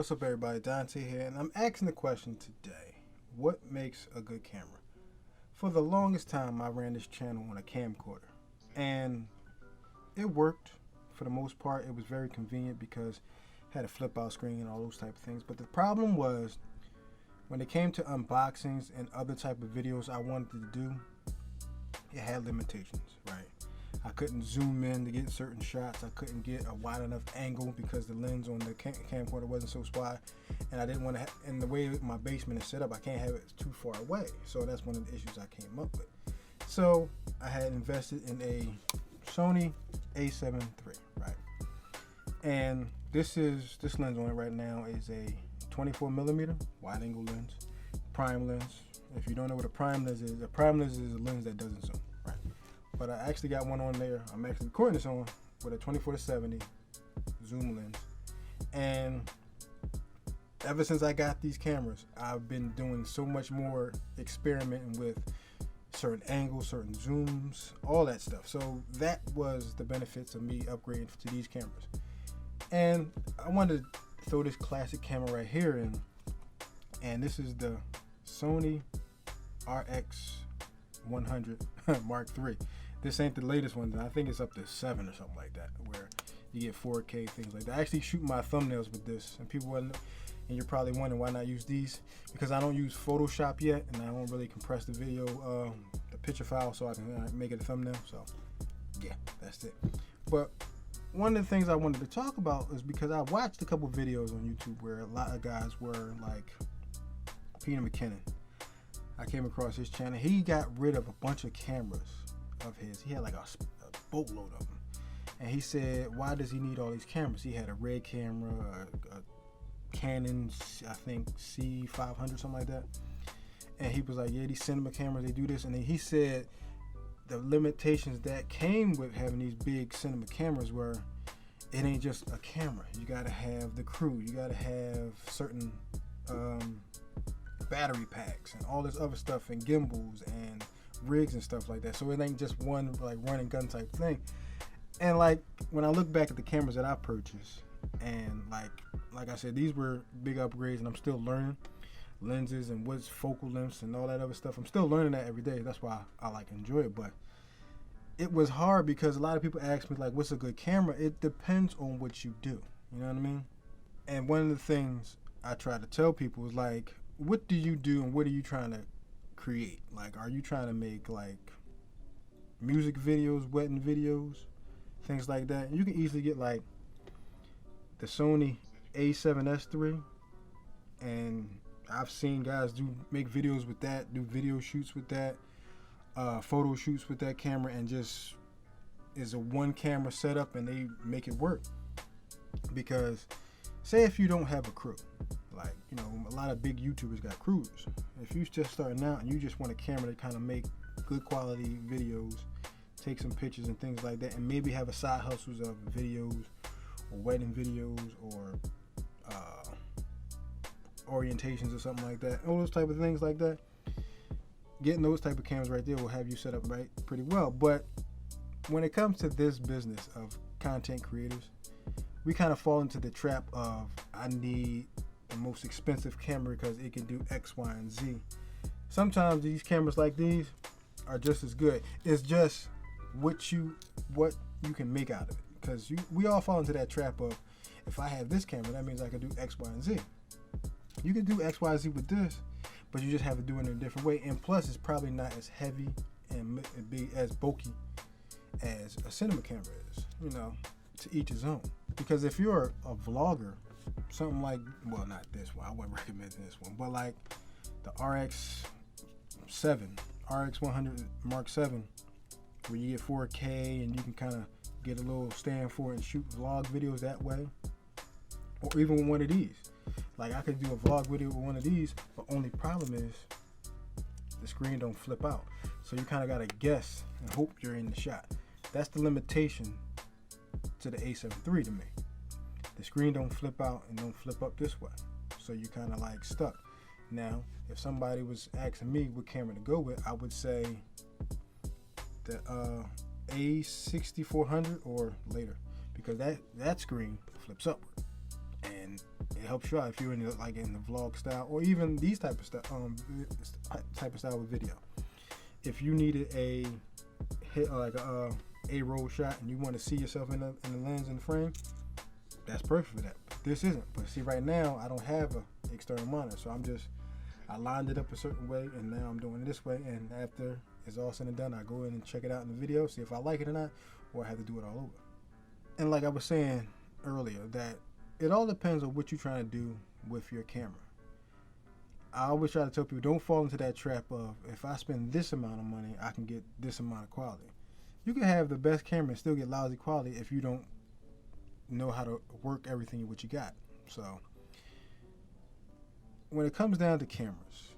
What's up, everybody? Dante here, and I'm asking the question today: what makes a good camera? For the longest time, I ran this channel on a camcorder, and it worked for the most part. It was very convenient because it had a flip-out screen and all those type of things. But the problem was when it came to unboxings and other type of videos I wanted to do, it had limitations, right? I couldn't zoom in to get certain shots. I couldn't get a wide enough angle because the lens on the camcorder wasn't so wide, and I didn't want to. And the way my basement is set up, I can't have it too far away. So that's one of the issues I came up with. So I had invested in a Sony A7 III, right? And this lens on it right now is a 24mm wide angle lens, prime lens. If you don't know what a prime lens is a lens that doesn't zoom. But I actually got one on there. I'm actually recording this on with a 24-70 zoom lens. And ever since I got these cameras, I've been doing so much more experimenting with certain angles, certain zooms, all that stuff. So that was the benefits of me upgrading to these cameras. And I wanted to throw this classic camera right here in. And this is the Sony RX100 Mark III. This ain't the latest one. I think it's up to 7 or something like that, where you get 4K, things like that. I actually shoot my thumbnails with this, and and you're probably wondering why not use these, because I don't use Photoshop yet, and I don't really compress the video, the picture file, so I can make it a thumbnail. So yeah, that's it. But one of the things I wanted to talk about is because I watched a couple videos on YouTube where a lot of guys were like Peter McKinnon. I came across his channel. He got rid of a bunch of cameras of his. He had like a boatload of them. And he said, why does he need all these cameras? He had a red camera, a Canon, I think C500, something like that. And he was like, yeah, these cinema cameras, they do this. And then he said the limitations that came with having these big cinema cameras were it ain't just a camera. You gotta have the crew. You gotta have certain battery packs and all this other stuff, and gimbals and rigs and stuff like that. So it ain't just one like run and gun type thing. And like when I look back at the cameras that I purchased, and like I said, these were big upgrades, and I'm still learning lenses and what's focal lengths and all that other stuff. I'm still learning that every day. That's why I like enjoy it. But it was hard because a lot of people ask me like, what's a good camera? It depends on what you do. You know what I mean? And one of the things I try to tell people is like, what do you do and what are you trying to create? Like, are you trying to make like music videos, wedding videos, things like that? And you can easily get like the Sony A7S III, and I've seen guys make videos with that, do video shoots with that, photo shoots with that camera, and just is a one camera setup, and they make it work. Because say if you don't have a crew, like, you know, a lot of big YouTubers got crews. If you just starting out and you just want a camera to kind of make good quality videos, take some pictures and things like that, and maybe have a side hustles of videos or wedding videos or orientations or something like that, all those type of things like that, getting those type of cameras right there will have you set up right pretty well. But when it comes to this business of content creators, we kind of fall into the trap of I need the most expensive camera because it can do X, Y, and Z. Sometimes these cameras like these are just as good. It's just what you can make out of it. Because we all fall into that trap of, if I have this camera, that means I can do X, Y, and Z. You can do X, Y, Z with this, but you just have to do it in a different way. And plus, it's probably not as heavy and be as bulky as a cinema camera is. You know, to each his own. Because if you're a vlogger, something like, well, not this one, I wouldn't recommend this one, but like the RX100 Mark 7, where you get 4K and you can kind of get a little stand for it and shoot vlog videos that way. Or even with one of these. Like I could do a vlog video with one of these, but only problem is the screen don't flip out. So you kind of got to guess and hope you're in the shot. That's the limitation to the A7 III to me. The screen don't flip out and don't flip up this way. So you kind of like stuck. Now, if somebody was asking me what camera to go with, I would say the A6400 or later, because that screen flips upward. And It helps you out if you're in the vlog style, or even these type of style with video. If you needed a hit like a roll shot and you want to see yourself in the lens and the frame, that's perfect for that. But this isn't. But see, right now I don't have an external monitor, so I lined it up a certain way, and now I'm doing it this way. And after it's all said and done, I go in and check it out in the video, see if I like it or not, or I have to do it all over. And like I was saying earlier, that it all depends on what you're trying to do with your camera. I always try to tell people, don't fall into that trap of, if I spend this amount of money, I can get this amount of quality. You can have the best camera and still get lousy quality if you don't know how to work everything what you got. So when it comes down to cameras,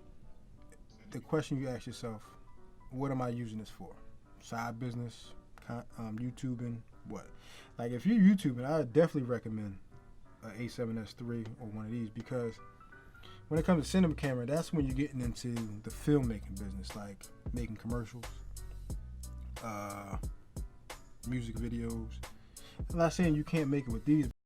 the question you ask yourself, what am I using this for? Side business, YouTubing, what? Like if you're YouTubing, I would definitely recommend an A7S III or one of these, because when it comes to cinema camera, that's when you're getting into the filmmaking business, like making commercials, music videos. I'm not saying you can't make it with these,